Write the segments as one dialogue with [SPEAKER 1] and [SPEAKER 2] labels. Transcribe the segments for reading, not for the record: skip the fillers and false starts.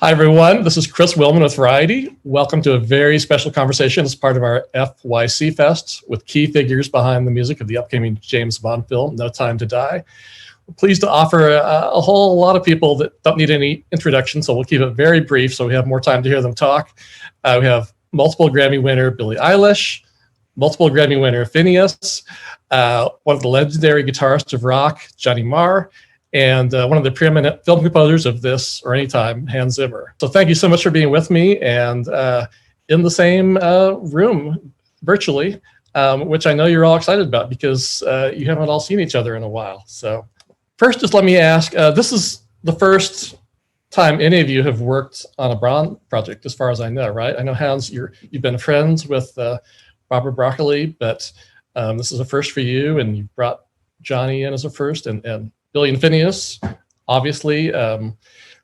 [SPEAKER 1] Hi, everyone. This is Chris Willman with Variety. Welcome to a very special conversation as part of our FYC Fest with key figures behind the music of the upcoming James Bond film, No Time to Die. We're pleased to offer a whole lot of people that don't need any introduction, so we'll keep it very brief so we have more time to hear them talk. We have multiple Grammy winner Billie Eilish, multiple Grammy winner Finneas, one of the legendary guitarists of rock, Johnny Marr, and one of the preeminent film composers of this or any time, Hans Zimmer. So thank you so much for being with me and in the same room virtually, which I know you're all excited about because you haven't all seen each other in a while. So first, just let me ask, this is the first time any of you have worked on a Bond project, as far as I know, right? I know, Hans, you've been friends with Barbara Broccoli, but this is a first for you, and you brought Johnny in as a first, and Billie and Finneas, obviously,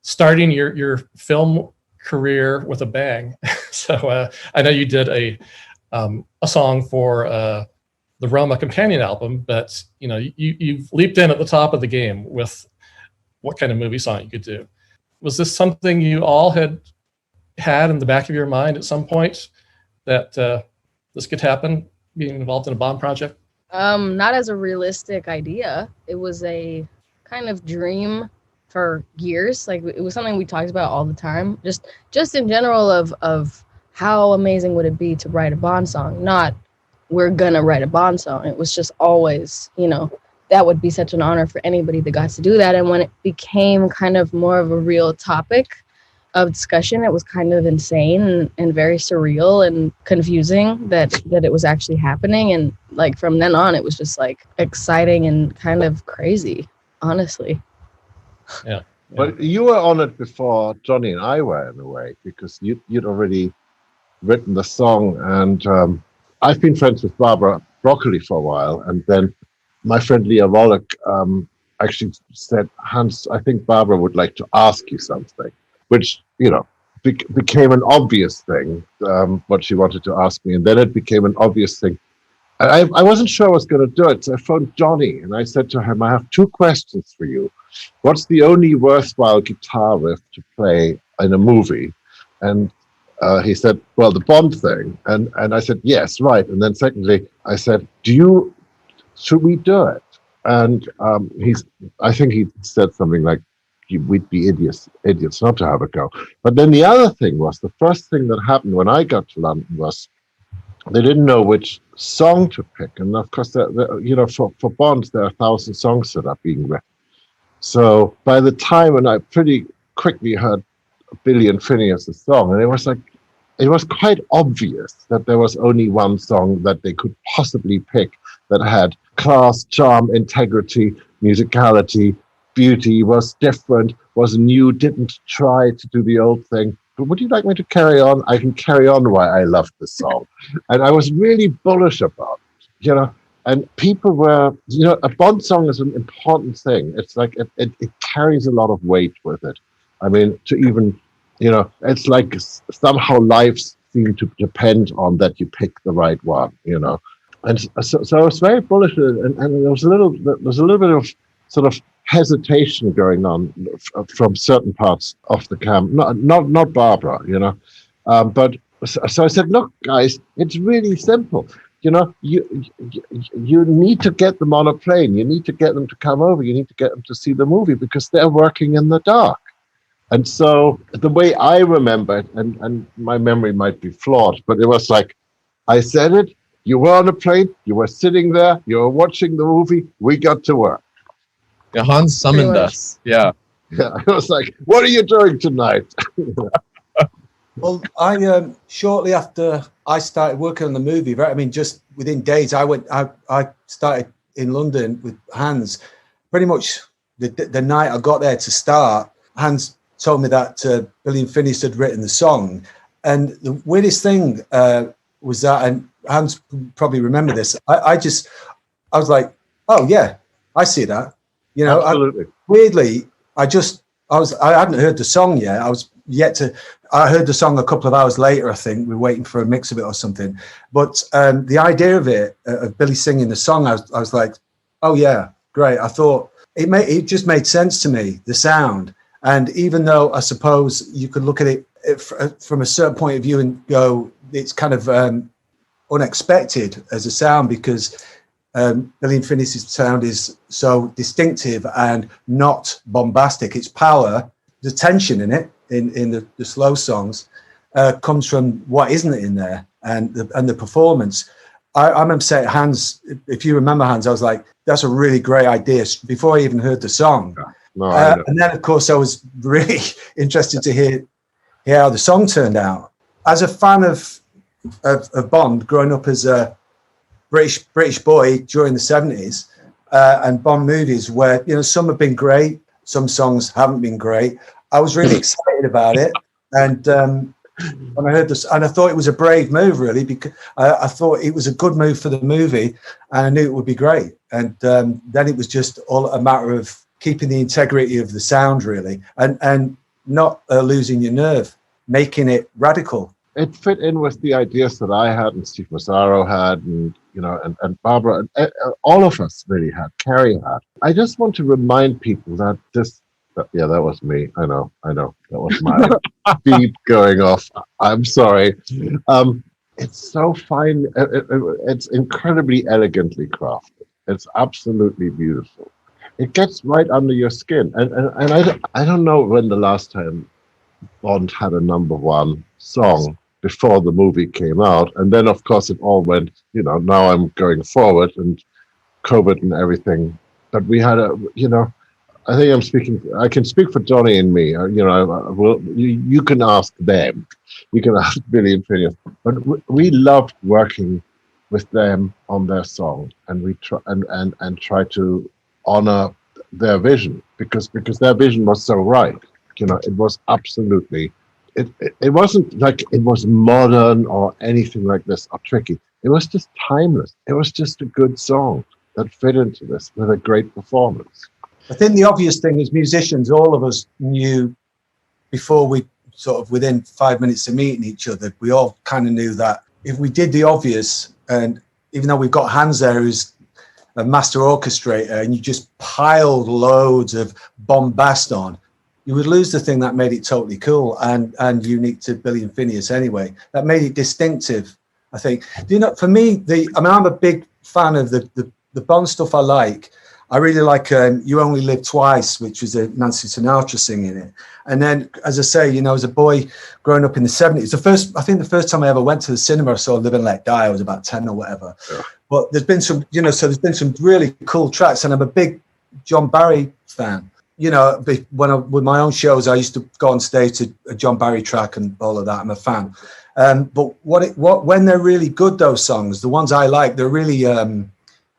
[SPEAKER 1] starting your film career with a bang. So I know you did a song for the Roma companion album, but you've leaped in at the top of the game with what kind of movie song you could do. Was this something you all had in the back of your mind at some point that this could happen, being involved in a Bond project?
[SPEAKER 2] Not as a realistic idea. It was a kind of dream for years. Like, it was something we talked about all the time. Just in general of how amazing would it be to write a Bond song? Not we're gonna write a Bond song. It was just always, that would be such an honor for anybody that got to do that. And when it became kind of more of a real topic of discussion, it was kind of insane and very surreal and confusing that it was actually happening. And like from then on, it was just like exciting and kind of crazy, honestly.
[SPEAKER 1] Yeah.
[SPEAKER 3] But you were on it before Johnny and I were, in a way, because you'd already written the song. And I've been friends with Barbara Broccoli for a while. And then my friend Leah Wallach actually said, Hans, I think Barbara would like to ask you something. Which, became an obvious thing, what she wanted to ask me. And then it became an obvious thing. I wasn't sure I was going to do it. So I phoned Johnny and I said to him, I have two questions for you. What's the only worthwhile guitar riff to play in a movie? And he said, well, the Bond thing. And I said, yes, right. And then secondly, I said, should we do it? And I think he said something like, we'd be idiots not to have a go. But then the other thing was, the first thing that happened when I got to London was they didn't know which song to pick. And of course, for Bond, there are 1,000 songs that are being written. So by the time, and I pretty quickly heard Billie and Finneas' song, and it was quite obvious that there was only one song that they could possibly pick that had class, charm, integrity, musicality, beauty, was different, was new, didn't try to do the old thing. But would you like me to carry on? I can carry on why I loved the song. And I was really bullish about it, and people were, a Bond song is an important thing. It's like, it carries a lot of weight with it. I mean, to even, it's like somehow lives seem to depend on that you pick the right one, And so I was very bullish, and there was a little bit of sort of hesitation going on from certain parts of the camp, not Barbara, but so I said, look, guys, it's really simple. You need to get them on a plane. You need to get them to come over. You need to get them to see the movie because they're working in the dark. And so the way I remember it, and my memory might be flawed, but it was like, I said it, you were on a plane, you were sitting there, you were watching the movie, we got to work.
[SPEAKER 4] Yeah, Hans summoned us. Yeah.
[SPEAKER 3] Yeah, I was like, what are you doing tonight?
[SPEAKER 5] Well, I shortly after I started working on the movie, just within days, I started in London with Hans. Pretty much the night I got there to start, Hans told me that Billie and Finneas had written the song. And the weirdest thing was that, and Hans probably remember this, I was like, oh yeah, I see that.
[SPEAKER 3] Absolutely.
[SPEAKER 5] Weirdly, I hadn't heard the song yet. I heard the song a couple of hours later, I think. We were waiting for a mix of it or something. But the idea of it, of Billie singing the song, I was like, oh yeah, great. I thought it just made sense to me, the sound. And even though I suppose you could look at it from a certain point of view and go, it's kind of unexpected as a sound, because Billie and Finneas' sound is so distinctive and not bombastic. Its power, the tension in it, in the slow songs, comes from what isn't in there, and the performance. I remember saying, Hans, if you remember, Hans, I was like, that's a really great idea, before I even heard the song.
[SPEAKER 3] No,
[SPEAKER 5] And then, of course, I was really interested to hear how the song turned out. As a fan of Bond, growing up as a British boy during the 70s, and Bond movies, where, you know, some have been great, some songs haven't been great, I was really excited about it. And when I heard this, and I thought it was a brave move, really, because I thought it was a good move for the movie, and I knew it would be great. And then it was just all a matter of keeping the integrity of the sound, really, and not losing your nerve, making it radical.
[SPEAKER 3] It fit in with the ideas that I had, and Steve Mazzaro had, and and Barbara, and all of us really had. Carrie had. I just want to remind people that that was me. I know. That was my beep going off. I'm sorry. It's so fine. It's incredibly elegantly crafted. It's absolutely beautiful. It gets right under your skin. And I don't know when the last time Bond had a #1 song before the movie came out. And then, of course, it all went, now I'm going forward and COVID and everything. But we had I think I can speak for Johnny and me. You can ask them. You can ask Billie and Finneas. But we loved working with them on their song, and we try to honor their vision because their vision was so right. It was absolutely. It wasn't like it was modern or anything like this or tricky. It was just timeless. It was just a good song that fit into this with a great performance.
[SPEAKER 5] I think the obvious thing as musicians, all of us knew before we sort of within 5 minutes of meeting each other, we all kind of knew that if we did the obvious, and even though we've got Hans there who's a master orchestrator, and you just piled loads of bombast on, you would lose the thing that made it totally cool and unique to Billie and Finneas anyway. That made it distinctive, I think. For me, I'm a big fan of the Bond stuff I like. I really like You Only Live Twice, which was a Nancy Sinatra singing it. And then, as I say, as a boy growing up in the 70s, the first time I ever went to the cinema, I saw Live and Let Die. I was about 10 or whatever. Yeah. But there's been some, there's been some really cool tracks, and I'm a big John Barry fan. With my own shows, I used to go on stage to a John Barry track and all of that. I'm a fan. But when they're really good, those songs, the ones I like, they're really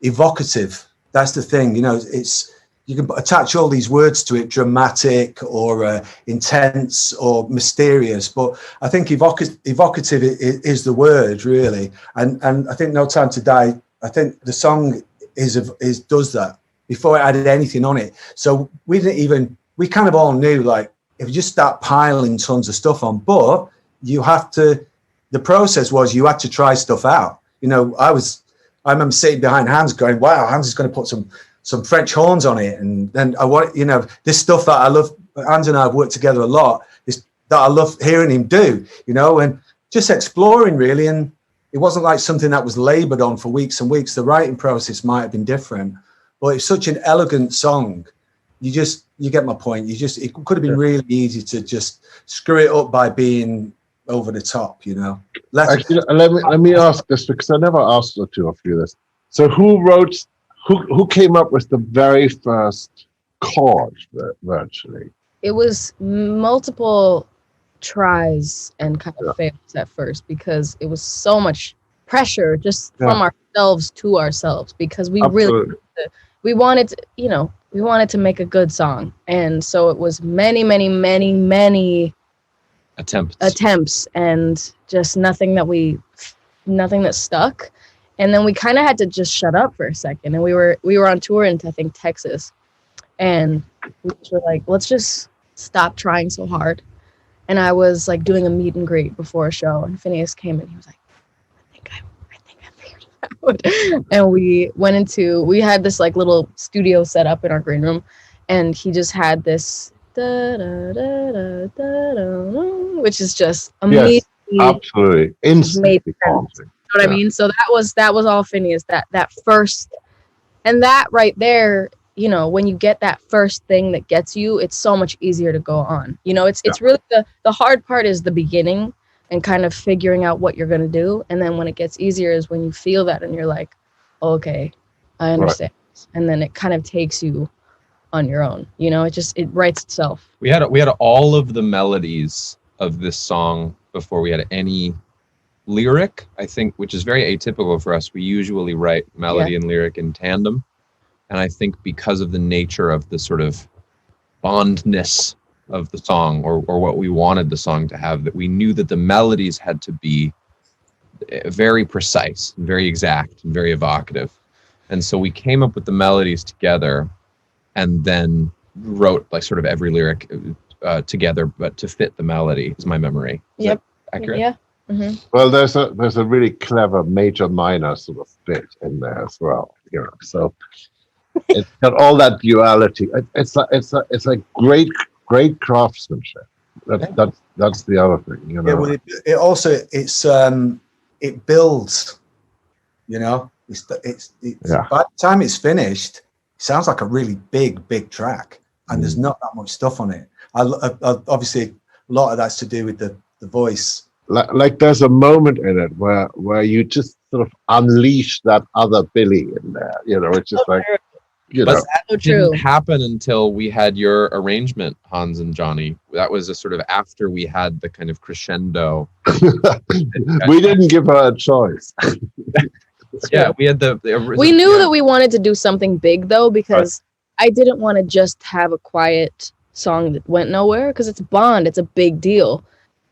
[SPEAKER 5] evocative. That's the thing, you can attach all these words to it, dramatic or intense or mysterious. But I think evocative is the word, really. And I think No Time to Die, I think the song does that before it added anything on it. So we kind of all knew, like, if you just start piling tons of stuff on, but the process was you had to try stuff out. I remember sitting behind Hans going, wow, Hans is going to put some French horns on it. And then this stuff that I love, Hans and I have worked together a lot, that I love hearing him do, and just exploring, really. And it wasn't like something that was labored on for weeks and weeks. The writing process might have been different, but it's such an elegant song. You get my point. It could have been really easy to just screw it up by being over the top,
[SPEAKER 3] Actually, let me ask this, because I never asked the two of you this. So who came up with the very first chord virtually?
[SPEAKER 2] It was multiple tries and kind of fails at first, because it was so much pressure just from ourselves to ourselves, because we
[SPEAKER 3] Absolutely.
[SPEAKER 2] we wanted to make a good song. And so it was many attempts and just nothing that stuck. And then we kind of had to just shut up for a second. And we were on tour in, I think, Texas, and we were like, let's just stop trying so hard. And I was like doing a meet and greet before a show, and Finneas came and he was like, I think I figured it out. And we had this like little studio set up in our green room, and he just had this da, da, da, da, da, da, which is just
[SPEAKER 3] Yes,
[SPEAKER 2] immediately
[SPEAKER 3] absolutely.
[SPEAKER 2] made
[SPEAKER 3] Instantly
[SPEAKER 2] sense.
[SPEAKER 3] haunting.
[SPEAKER 2] You know what I mean? So that was all Finneas. That first, and that right there, you know, when you get that first thing that gets you, it's so much easier to go on. You know, it's really the hard part is the beginning and kind of figuring out what you're gonna do, and then when it gets easier is when you feel that and you're like, okay, I understand, and then it kind of takes you on your own. You know, it writes itself.
[SPEAKER 4] We had all of the melodies of this song before we had any lyric, I think, which is very atypical for us. We usually write melody and lyric in tandem. And I think because of the nature of the sort of bondness of the song, or what we wanted the song to have, that we knew that the melodies had to be very precise and very exact and very evocative. And so we came up with the melodies together and then wrote like sort of every lyric together, but to fit the melody is my memory. Is that accurate?
[SPEAKER 2] Yeah. Mm-hmm.
[SPEAKER 3] Well, there's a really clever major minor sort of bit in there as well, you know. So it's got all that duality. It's a great craftsmanship. That's the other thing, you know.
[SPEAKER 5] Yeah, well, it also it builds. You know, it's by the time it's finished, it sounds like a really big track, and there's not that much stuff on it. I obviously a lot of that's to do with the voice.
[SPEAKER 3] Like there's a moment in it where you just sort of unleash that other Billy in there, you know. It's just like, you know.
[SPEAKER 4] But that didn't happen until we had your arrangement, Hans and Johnny. That was a sort of after we had the kind of crescendo.
[SPEAKER 3] We didn't give her a choice.
[SPEAKER 4] Yeah, we had
[SPEAKER 2] we knew that we wanted to do something big though, because I didn't want to just have a quiet song that went nowhere, because it's Bond, it's a big deal.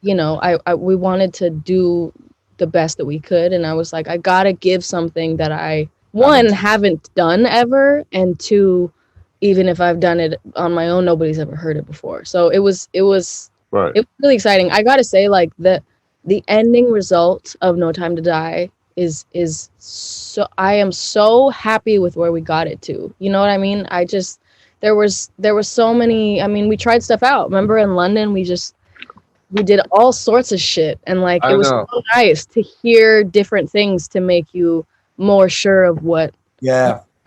[SPEAKER 2] You know, we wanted to do the best that we could, and I was like, I gotta give something that I haven't done ever, and two, even if I've done it on my own, nobody's ever heard it before. So it was really exciting. I gotta say, like the ending result of No Time to Die is so, I am so happy with where we got it to. You know what I mean? There was so many. I mean, we tried stuff out. Remember in London, we did all sorts of shit, and like it was so nice to hear different things to make you more sure of what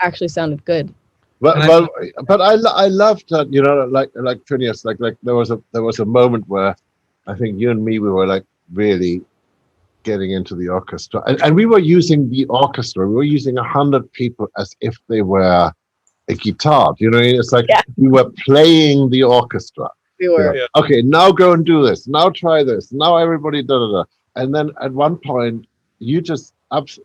[SPEAKER 2] actually sounded good.
[SPEAKER 3] But I loved that, you know, like Finneas, like there was a moment where I think you and me, we were like really getting into the orchestra, and we were using the orchestra. We were using 100 people as if they were a guitar. You know, it's like we were playing the orchestra.
[SPEAKER 2] We were.
[SPEAKER 3] You know, okay, now go and do this. Now try this. Now everybody da da da. And then at one point, you just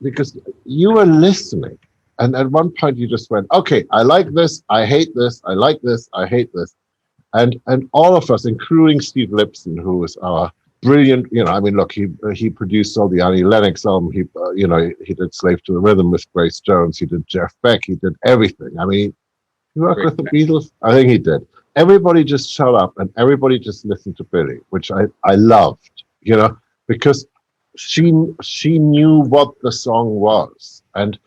[SPEAKER 3] because you were listening, and at one point you just went, okay, I like this, I hate this, I like this, I hate this, and all of us, including Steve Lipson, who was our brilliant, you know, I mean, look, he produced all the Annie Lennox album. He you know, he did Slave to the Rhythm with Grace Jones. He did Jeff Beck. He did everything. I mean, he worked with the Beatles. I think he did. Everybody just shut up and everybody just listened to Billie, which I loved, you know, because she knew what the song was, and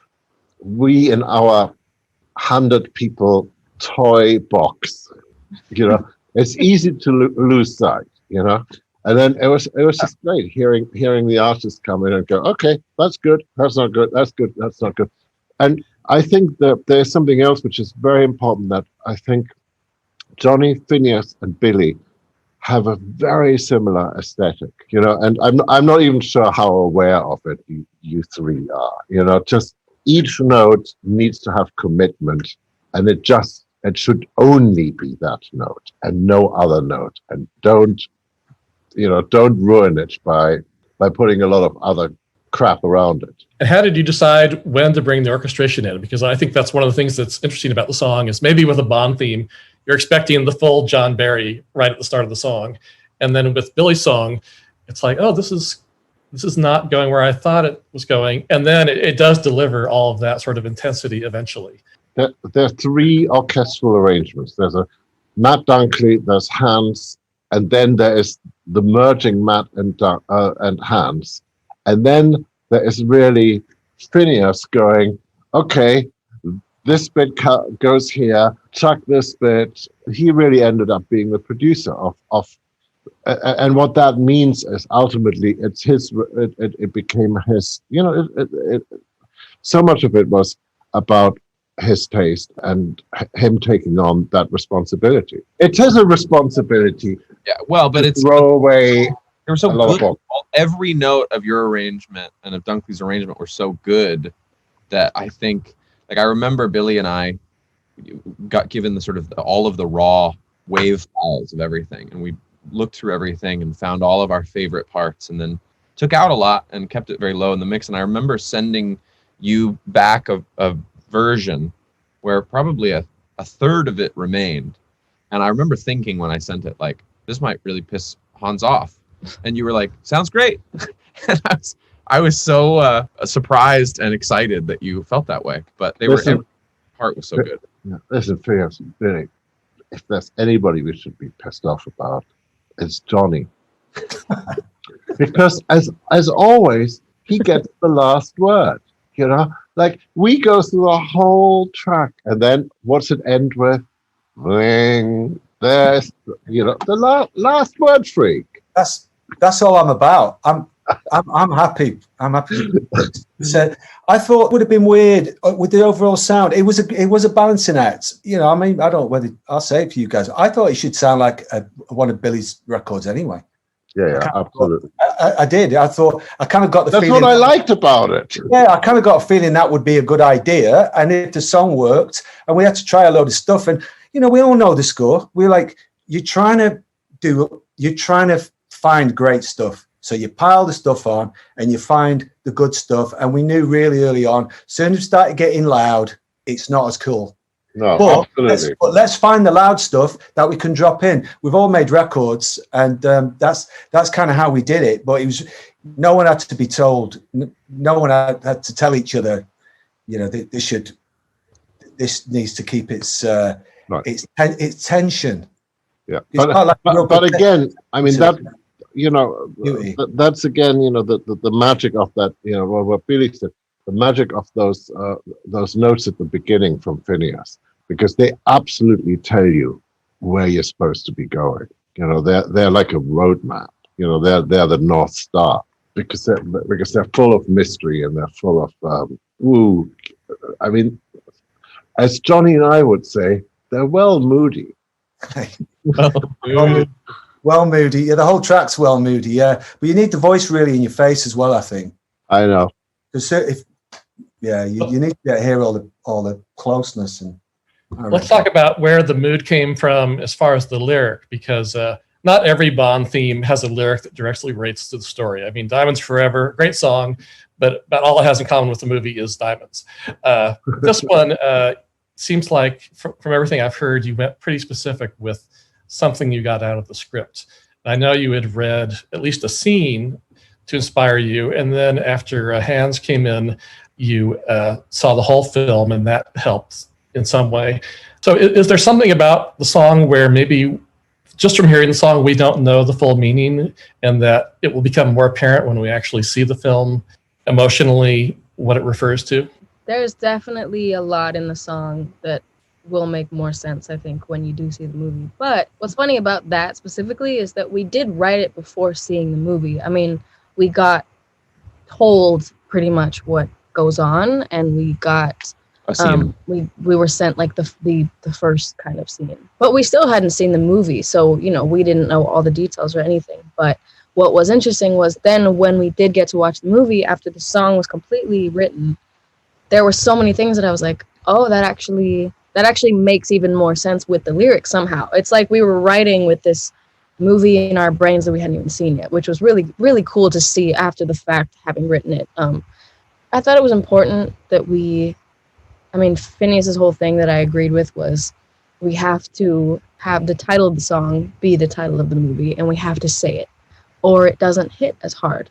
[SPEAKER 3] we in our 100 people toy box, you know, it's easy to lose sight, you know. And then it was just great hearing the artists come in and go, okay, that's good, that's not good, that's good, that's not good. And I think that there's something else which is very important, that I think Johnny, Finneas, and Billie have a very similar aesthetic, you know, and I'm not even sure how aware of it you three are, you know. Just each note needs to have commitment, and it should only be that note and no other note, and don't ruin it by putting a lot of other crap around it.
[SPEAKER 1] And how did you decide when to bring the orchestration in? Because I think that's one of the things that's interesting about the song is maybe with a Bond theme, you're expecting the full John Barry right at the start of the song. And then with Billie's song, it's like, oh, this is not going where I thought it was going. And then it does deliver all of that sort of intensity eventually.
[SPEAKER 3] There are three orchestral arrangements. There's a Matt Dunkley, there's Hans, and then there is the merging Matt and Hans. And then there is really Finneas going, okay, this bit goes here, chuck this bit. He really ended up being the producer of and what that means is ultimately it's his, it became his, so much of it was about his taste and him taking on that responsibility. It is a responsibility.
[SPEAKER 4] Yeah, well, but it's
[SPEAKER 3] throw away.
[SPEAKER 4] They were so good. Every note of your arrangement and of Dunkley's arrangement were so good that I think, like, I remember Billie and I got given the sort of all of the raw wave files of everything, and we looked through everything and found all of our favorite parts, and then took out a lot and kept it very low in the mix. And I remember sending you back a version where probably a third of it remained, and I remember thinking when I sent it, like, this might really piss Hans off. And you were like, sounds great. And I was so surprised and excited that you felt that way. But every part was so good.
[SPEAKER 3] Listen, Finneas, Billy, if there's anybody we should be pissed off about, it's Johnny. Because as always, he gets the last word. Like, we go through a whole track, and then what's it end with? Ring. There's the last word freak.
[SPEAKER 5] That's all I'm about. I'm happy. I'm happy. So I thought it would have been weird with the overall sound. It was a balancing act. I don't know whether I'll say it for you guys. I thought it should sound like one of Billie's records anyway.
[SPEAKER 3] Yeah, absolutely.
[SPEAKER 5] I did. I thought I kind of got the
[SPEAKER 3] That's
[SPEAKER 5] feeling.
[SPEAKER 3] That's what I liked about it.
[SPEAKER 5] Yeah, I kind of got a feeling that would be a good idea, and if the song worked, and we had to try a load of stuff, and we all know the score. We're like, you're trying to find great stuff. So you pile the stuff on and you find the good stuff. And we knew really early on, as soon as it started getting loud, it's not as cool.
[SPEAKER 3] No, absolutely.
[SPEAKER 5] But let's find the loud stuff that we can drop in. We've all made records, and that's kind of how we did it. But it was, no one had to be told. No one had to tell each other, this needs to keep its tension.
[SPEAKER 3] Yeah, but again, I mean that. That's again, the magic of that. What Billie said, the magic of those notes at the beginning from Finneas, because they absolutely tell you where you're supposed to be going. They're like a roadmap. They're the North Star, because they're full of mystery and they're full of I mean, as Johnny and I would say, they're well moody.
[SPEAKER 5] Well moody. Yeah, the whole track's well moody. Yeah, but you need the voice really in your face as well, I think.
[SPEAKER 3] I know.
[SPEAKER 5] Because you need to hear all the closeness. And
[SPEAKER 1] let's talk about where the mood came from as far as the lyric, because not every Bond theme has a lyric that directly relates to the story. I mean, Diamonds Forever, great song, but about all it has in common with the movie is diamonds. This one seems like, from everything I've heard, you went pretty specific with something you got out of the script. I know you had read at least a scene to inspire you, and then after Hans came in, you saw the whole film, and that helped in some way. So is there something about the song where maybe just from hearing the song, we don't know the full meaning, and that it will become more apparent when we actually see the film emotionally, what it refers to?
[SPEAKER 2] There's definitely a lot in the song that will make more sense, I think, when you do see the movie. But what's funny about that specifically is that we did write it before seeing the movie. I mean, we got told pretty much what goes on, and we got we were sent like the first kind of scene, but we still hadn't seen the movie, so we didn't know all the details or anything. But what was interesting was then when we did get to watch the movie after the song was completely written, there were so many things that I was like, oh, that actually makes even more sense with the lyrics somehow. It's like we were writing with this movie in our brains that we hadn't even seen yet, which was really, really cool to see after the fact, having written it. I thought it was important that Finneas' whole thing that I agreed with was we have to have the title of the song be the title of the movie, and we have to say it, or it doesn't hit as hard,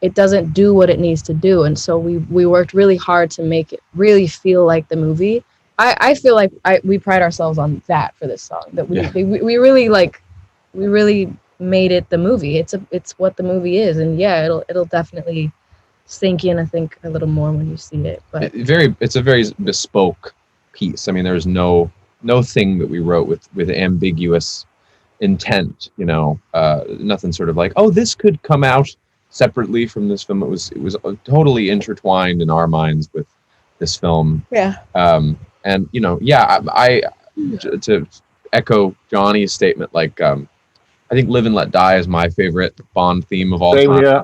[SPEAKER 2] It doesn't do what it needs to do. And so we worked really hard to make it really feel like the movie. I feel like we pride ourselves on that for this song, that we really made it the movie. It's what the movie is, and yeah, it'll definitely sink in, I think, a little more when you see it. But
[SPEAKER 4] It's a very bespoke piece. I mean, there's no thing that we wrote with ambiguous intent. Nothing sort of like, oh, this could come out separately from this film. It was totally intertwined in our minds with this film.
[SPEAKER 2] Yeah.
[SPEAKER 4] And I to echo Johnny's statement, like I think "Live and Let Die" is my favorite Bond theme of all time.
[SPEAKER 3] Yeah.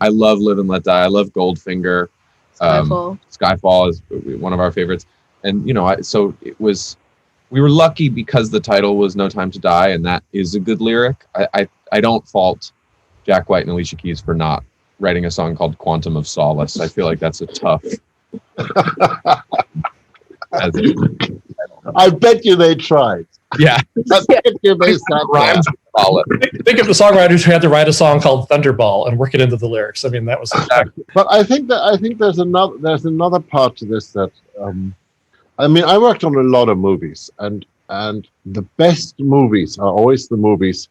[SPEAKER 4] I love "Live and Let Die." I love Goldfinger. Skyfall is one of our favorites, and so it was. We were lucky because the title was "No Time to Die," and that is a good lyric. I don't fault Jack White and Alicia Keys for not writing a song called "Quantum of Solace." I feel like that's a tough.
[SPEAKER 3] I bet you they tried.
[SPEAKER 4] Yeah.
[SPEAKER 3] I bet you they
[SPEAKER 4] rhymes solid.
[SPEAKER 1] Think of the songwriters who had to write a song called Thunderball and work it into the lyrics. I mean, that was exactly.
[SPEAKER 3] But I think there's another part to this that I mean, I worked on a lot of movies, and the best movies are always the movies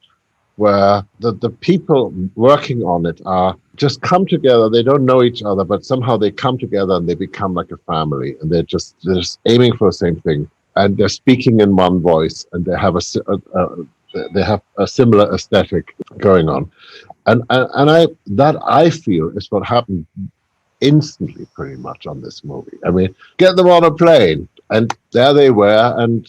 [SPEAKER 3] where the people working on it are just come together. They don't know each other, but somehow they come together and they become like a family, and they're just aiming for the same thing, and they're speaking in one voice, and they have a similar aesthetic going on, and I feel is what happened instantly, pretty much, on this movie. I mean, get them on a plane, and there they were, and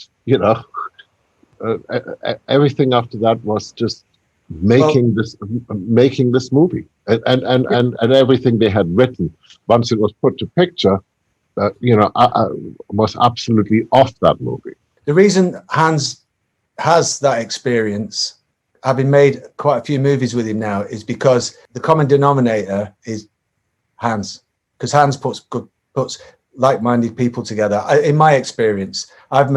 [SPEAKER 3] everything after that was just making this movie, and everything they had written once it was put to picture, was absolutely off that movie.
[SPEAKER 5] The reason Hans has that experience, having made quite a few movies with him now, is because the common denominator is Hans, because Hans puts like-minded people together. In my experience, I've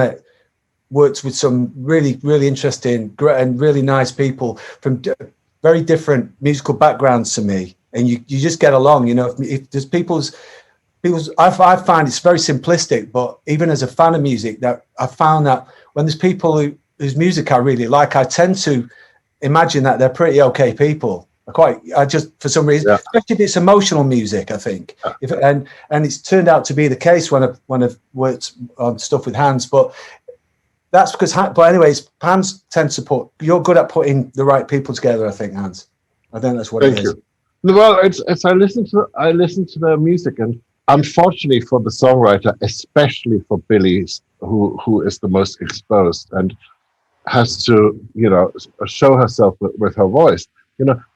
[SPEAKER 5] worked with some really, really interesting and really nice people from very different musical backgrounds to me, and you just get along. If there's people's, I find it's very simplistic, but even as a fan of music, that I found that when there's people whose music I really like, I tend to imagine that they're pretty okay people. I just, for some reason, especially if it's emotional music, I think, and it's turned out to be the case when I've worked on stuff with Hans, but that's because. But anyways, Hans tends to you're good at putting the right people together, I think, Hans. I think that's what it is.
[SPEAKER 3] Well, it's I listen to their music, and unfortunately for the songwriter, especially for Billie, who is the most exposed and has to show herself with her voice.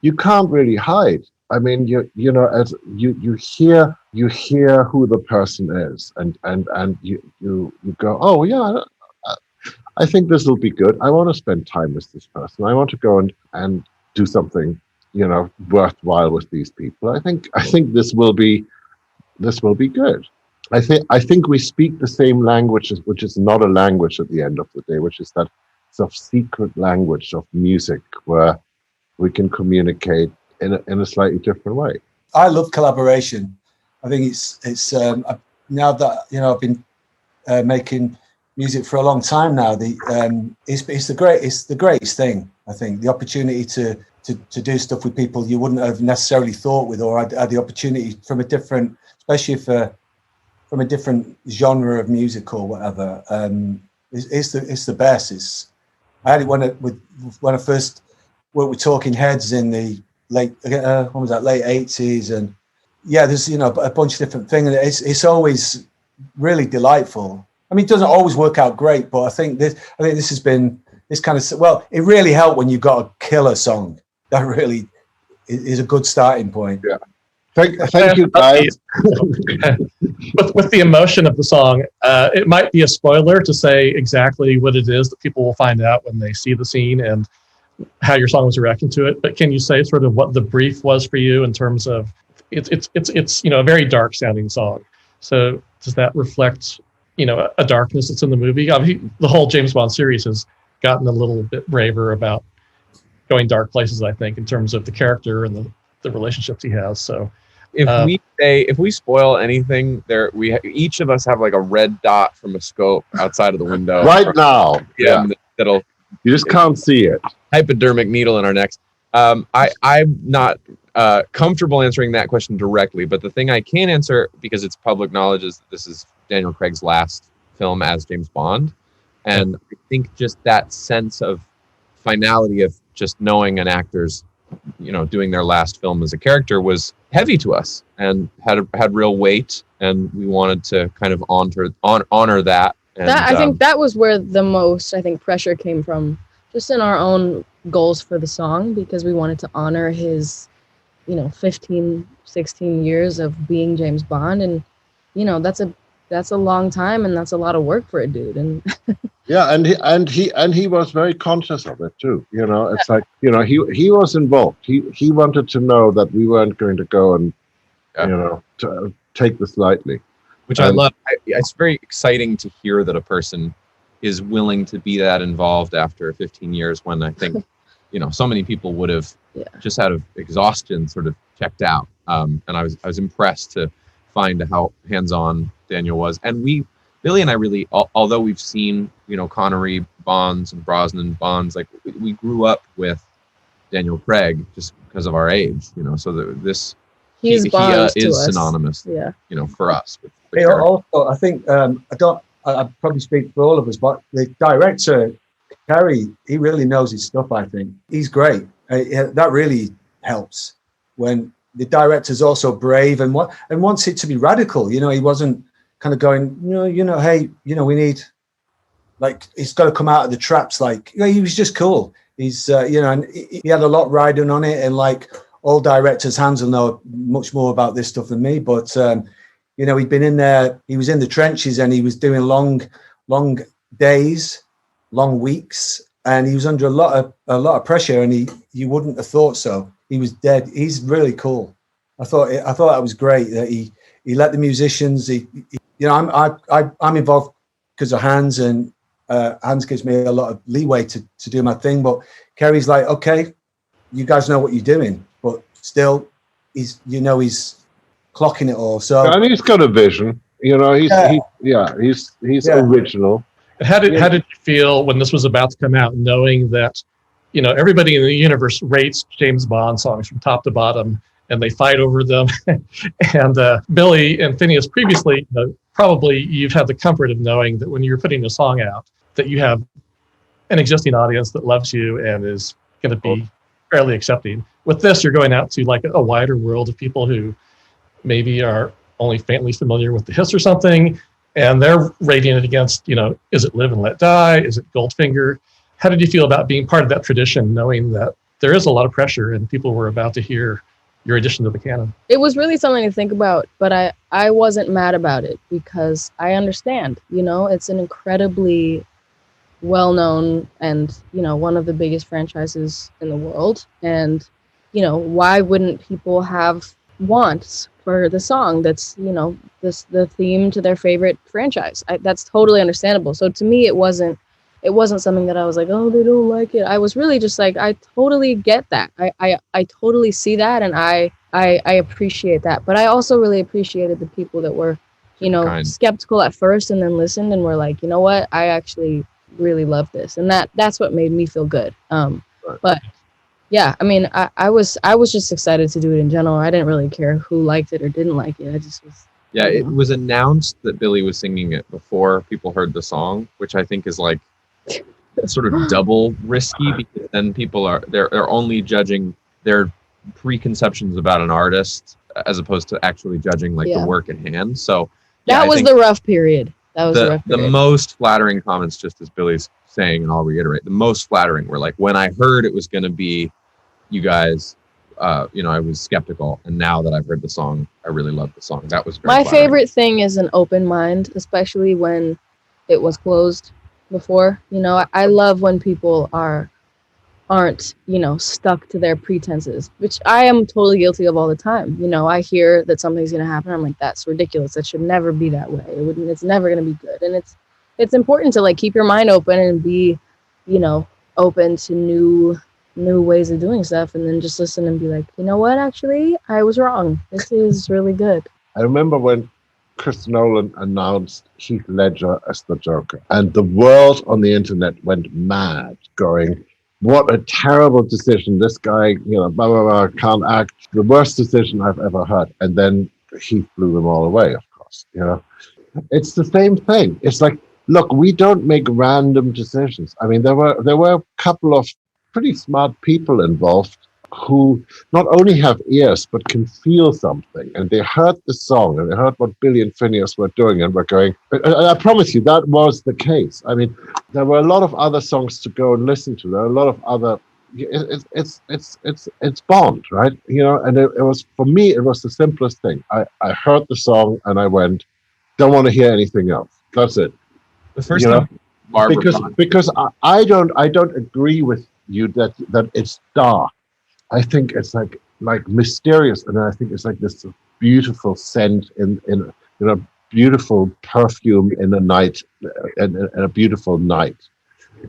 [SPEAKER 3] You can't really hide. I mean, as you hear who the person is, and you go, oh yeah, I think this will be good. I want to spend time with this person. I want to go and do something, worthwhile with these people. I think this will be good. I think we speak the same language, which is not a language at the end of the day, which is that sort of secret language of music where we can communicate in a slightly different way.
[SPEAKER 5] I love collaboration. I think it's now that I've been making music for a long time now. It's the greatest thing. I think the opportunity to do stuff with people you wouldn't have necessarily thought with, or had the opportunity from a different, especially from a different genre of music or whatever. It's the best. I had it when I first worked with Talking Heads in the late 80s, and there's a bunch of different things, and it's always really delightful. I mean, it doesn't always work out great, but I think this has been this kind of, well, it really helped when you've got a killer song. That really is a good starting point.
[SPEAKER 3] Yeah. Thank you, guys.
[SPEAKER 1] with the emotion of the song, it might be a spoiler to say exactly what it is that people will find out when they see the scene and how your song was reacting to it. But can you say sort of what the brief was for you in terms of it's a very dark sounding song. So does that reflect a darkness that's in the movie? Obviously, the whole James Bond series has gotten a little bit braver about going dark places, I think, in terms of the character and the relationships he has. So
[SPEAKER 4] if we spoil anything, each of us have like a red dot from a scope outside of the window
[SPEAKER 3] right now.
[SPEAKER 4] Yeah, that'll,
[SPEAKER 3] you just can't see it.
[SPEAKER 4] Hypodermic needle in our necks. I'm not comfortable answering that question directly, but the thing I can answer, because it's public knowledge, is that this is Daniel Craig's last film as James Bond. And I think just that sense of finality of just knowing an actor's, doing their last film as a character was heavy to us and had real weight, and we wanted to kind of honor that. And,
[SPEAKER 2] I think that was where the most, pressure came from, just in our own goals for the song, because we wanted to honor his, 15, 16 years of being James Bond. And, that's a long time, and that's a lot of work for a dude. And
[SPEAKER 3] yeah, and he was very conscious of it too. It's like, he was involved. He wanted to know that we weren't going to go and to take this lightly.
[SPEAKER 4] Which I love. It's very exciting to hear that a person is willing to be that involved after 15 years, when I think, so many people would have just out of exhaustion sort of checked out. And I was impressed to find how hands-on Daniel was. And Billie and I really, although we've seen, Connery Bonds and Brosnan Bonds, like we grew up with Daniel Craig just because of our age, so that he is synonymous, for us.
[SPEAKER 5] Also, I think I probably speak for all of us, but the director, Cary, he really knows his stuff. I think he's great. That really helps when the director's also brave and wants it to be radical. He wasn't kind of going, hey, we need, like, it's got to come out of the traps. Like, he was just cool. He's, and he had a lot riding on it, and like all directors, Hans will know much more about this stuff than me, but he'd been in there, he was in the trenches, and he was doing long days, long weeks, and he was under a lot of pressure, and you wouldn't have thought so. He was dead. He's really cool. I thought that was great that he let the musicians. I'm involved because of Hans, and Hans gives me a lot of leeway to do my thing. But Cary's like, okay, you guys know what you're doing, but still, he's clocking it all. So
[SPEAKER 3] and he's got a vision. He's original.
[SPEAKER 1] How did you feel when this was about to come out, knowing that, everybody in the universe rates James Bond songs from top to bottom, and they fight over them? And Billie and Finneas previously, probably you've had the comfort of knowing that when you're putting a song out, that you have an existing audience that loves you and is going to be fairly accepting. With this, you're going out to like a wider world of people who maybe are only faintly familiar with the hits or something, and they're rating it against, is it Live and Let Die? Is it Goldfinger? How did you feel about being part of that tradition, knowing that there is a lot of pressure and people were about to hear your addition to the canon?
[SPEAKER 2] It was really something to think about, but I wasn't mad about it, because I understand, it's an incredibly well-known and, one of the biggest franchises in the world. And, why wouldn't people have wants for the song that's, the theme to their favorite franchise? That's totally understandable. So to me, it wasn't something that I was like, oh, they don't like it. I was really just like, I totally get that. I totally see that, and I appreciate that. But I also really appreciated the people that were, skeptical at first and then listened and were like, you know what, I actually really love this. And that's what made me feel good. But yeah, I mean, I was just excited to do it in general. I didn't really care who liked it or didn't like it. I just was.
[SPEAKER 4] Yeah, it was announced that Billie was singing it before people heard the song, which I think is like sort of double risky, because then people they're only judging their preconceptions about an artist as opposed to actually judging like the work in hand. So
[SPEAKER 2] that was the rough period. That was the
[SPEAKER 4] most flattering comments, just as Billie's saying, and I'll reiterate, the most flattering were like, when I heard it was going to be you guys, I was skeptical, and now that I've heard the song, I really love the song. That was very
[SPEAKER 2] my
[SPEAKER 4] flattering.
[SPEAKER 2] favorite thing is an open mind, especially when it was closed before. I love when people aren't stuck to their pretenses, which I am totally guilty of all the time. I hear that something's going to happen, I'm like, that's ridiculous, that should never be that way, it's never going to be good. And it's important to like keep your mind open and be open to new ways of doing stuff, and then just listen and be like, you know what, actually I was wrong, this is really good.
[SPEAKER 3] I remember when Chris Nolan announced Heath Ledger as the Joker, and the world on the internet went mad, going, what a terrible decision. This guy, blah, blah, blah, can't act. The worst decision I've ever heard. And then he blew them all away, of course. It's the same thing. It's like, look, we don't make random decisions. I mean, there were a couple of pretty smart people involved who not only have ears but can feel something, and they heard the song and they heard what Billie and Finneas were doing, and were going. And I promise you, that was the case. I mean, there were a lot of other songs to go and listen to. There are a lot of other. It's Bond, right? And it was, for me, it was the simplest thing. I heard the song and I went, don't want to hear anything else. That's it.
[SPEAKER 4] The first time,
[SPEAKER 3] because I don't agree with you that it's dark. I think it's like mysterious, and I think it's like this beautiful scent in a beautiful perfume in a night, in a beautiful night,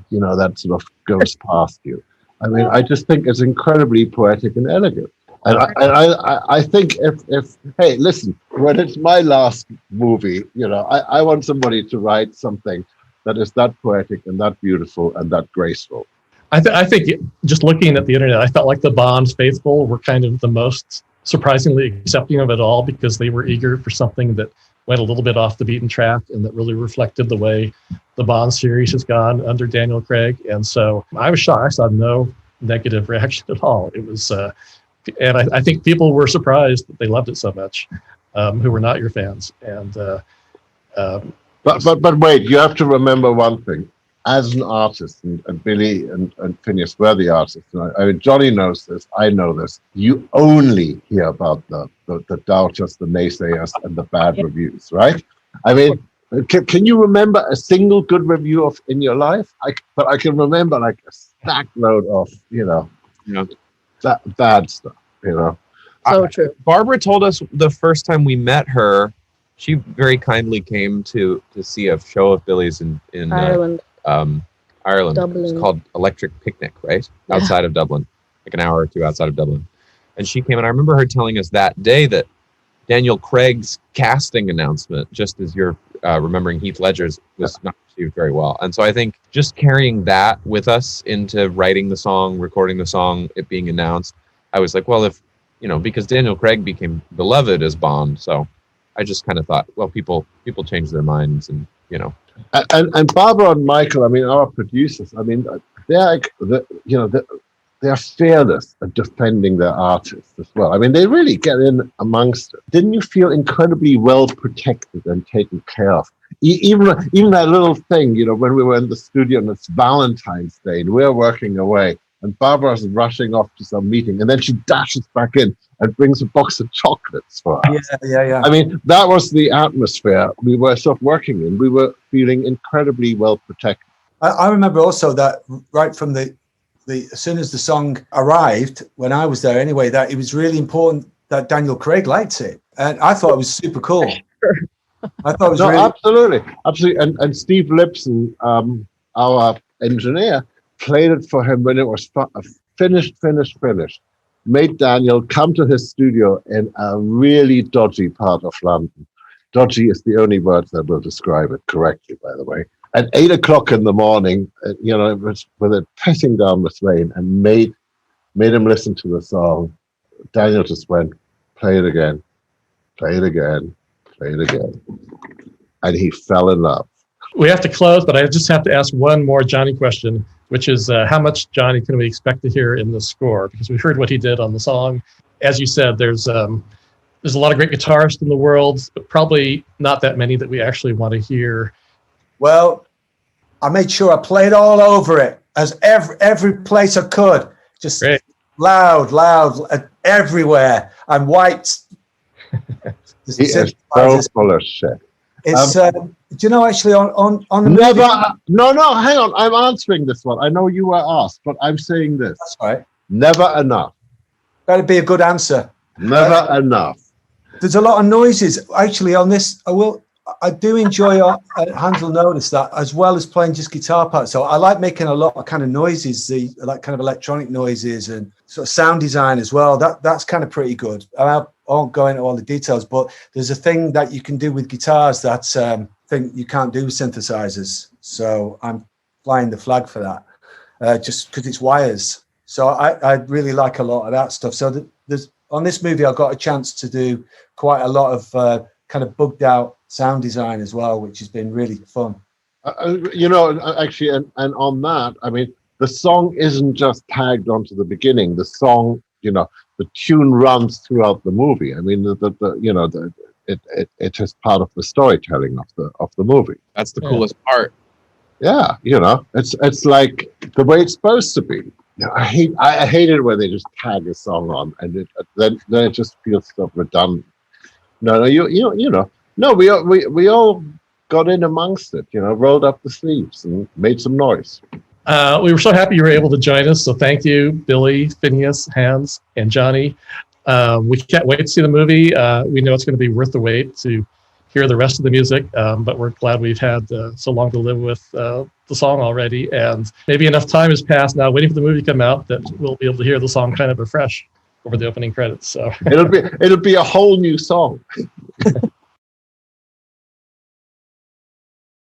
[SPEAKER 3] that sort of goes past you. I mean, I just think it's incredibly poetic and elegant. And I think if hey, listen, when it's my last movie, I want somebody to write something that is that poetic and that beautiful and that graceful.
[SPEAKER 1] I think just looking at the internet, I felt like the Bond faithful were kind of the most surprisingly accepting of it all, because they were eager for something that went a little bit off the beaten track and that really reflected the way the Bond series has gone under Daniel Craig. And so I was shocked. I saw no negative reaction at all. It was, and I think people were surprised that they loved it so much, who were not your fans. And
[SPEAKER 3] but wait, you have to remember one thing. As an artist, and Billie and Finneas were the artists, and I mean, Johnny knows this, I know this, you only hear about the doubters, the naysayers, and the bad reviews, right? I mean, can you remember a single good review in your life? But I can remember like a stack load of, that bad stuff,
[SPEAKER 2] So true.
[SPEAKER 4] Barbara told us the first time we met her, she very kindly came to see a show of Billie's in
[SPEAKER 2] Ireland.
[SPEAKER 4] Ireland.
[SPEAKER 2] Dublin.
[SPEAKER 4] It's called Electric Picnic, right?
[SPEAKER 2] Yeah.
[SPEAKER 4] Outside of Dublin, like an hour or two outside of Dublin. And she came, and I remember her telling us that day that Daniel Craig's casting announcement, just as you're remembering Heath Ledger's, was not received very well. And so I think just carrying that with us into writing the song, recording the song, it being announced, I was like, well, if, because Daniel Craig became beloved as Bond, so I just kind of thought, well, people change their minds, and
[SPEAKER 3] And Barbara and Michael, I mean, our producers, I mean, they're they're fearless at defending their artists as well. I mean, they really get in amongst it. Didn't you feel incredibly well protected and taken care of? Even that little thing, when we were in the studio and it's Valentine's Day and we're working away, and Barbara's rushing off to some meeting, and then she dashes back in and brings a box of chocolates for us.
[SPEAKER 5] Yeah.
[SPEAKER 3] I mean, that was the atmosphere we were sort of working in. We were feeling incredibly well protected.
[SPEAKER 5] I remember also that right from the as soon as the song arrived, when I was there anyway, that it was really important that Daniel Craig liked it, and I thought it was super cool. I thought it was
[SPEAKER 3] absolutely. And Steve Lipson, our engineer, played it for him when it was finished. Made Daniel come to his studio in a really dodgy part of London. Dodgy is the only word that will describe it correctly, by the way. At 8 o'clock in the morning, it was with it pissing down the rain, and made him listen to the song. Daniel just went, play it again, and he fell in love.
[SPEAKER 1] We have to close, but I just have to ask one more Johnny question, which is how much Johnny can we expect to hear in the score? Because we heard what he did on the song. As you said, there's a lot of great guitarists in the world, but probably not that many that we actually want to hear.
[SPEAKER 5] Well, I made sure I played all over it, as every place I could, just
[SPEAKER 1] Great.
[SPEAKER 5] loud, everywhere. I'm white.
[SPEAKER 3] He is so full of shit.
[SPEAKER 5] It's do you know, actually on the
[SPEAKER 3] never movie, no, hang on, I'm answering this one. I know you were asked, but I'm saying this.
[SPEAKER 5] That's right.
[SPEAKER 3] Never enough.
[SPEAKER 5] That'd be a good answer.
[SPEAKER 3] Never enough.
[SPEAKER 5] There's a lot of noises actually on this. I do enjoy Hans will notice that, as well as playing just guitar parts. So I like making a lot of kind of noises, like kind of electronic noises and sort of sound design as well. That's kind of pretty good. I won't go into all the details, but there's a thing that you can do with guitars that's thing you can't do with synthesizers. So I'm flying the flag for that. just because it's wires. So I really like a lot of that stuff. So there's on this movie, I got a chance to do quite a lot of kind of bugged out sound design as well, which has been really fun.
[SPEAKER 3] Actually, and on that, I mean, the song isn't just tagged onto the beginning. The song, the tune runs throughout the movie. I mean, it is part of the storytelling of the movie.
[SPEAKER 4] That's the coolest part.
[SPEAKER 3] Yeah, it's like the way it's supposed to be. I hate it when they just tag a song on, and then it just feels so redundant. No, we all got in amongst it. Rolled up the sleeves and made some noise.
[SPEAKER 1] We were so happy you were able to join us. So thank you, Billie, Finneas, Hans, and Johnny. We can't wait to see the movie. We know it's going to be worth the wait to hear the rest of the music, but we're glad we've had so long to live with the song already. And maybe enough time has passed now waiting for the movie to come out that we'll be able to hear the song kind of afresh over the opening credits. So
[SPEAKER 3] it'll be a whole new song.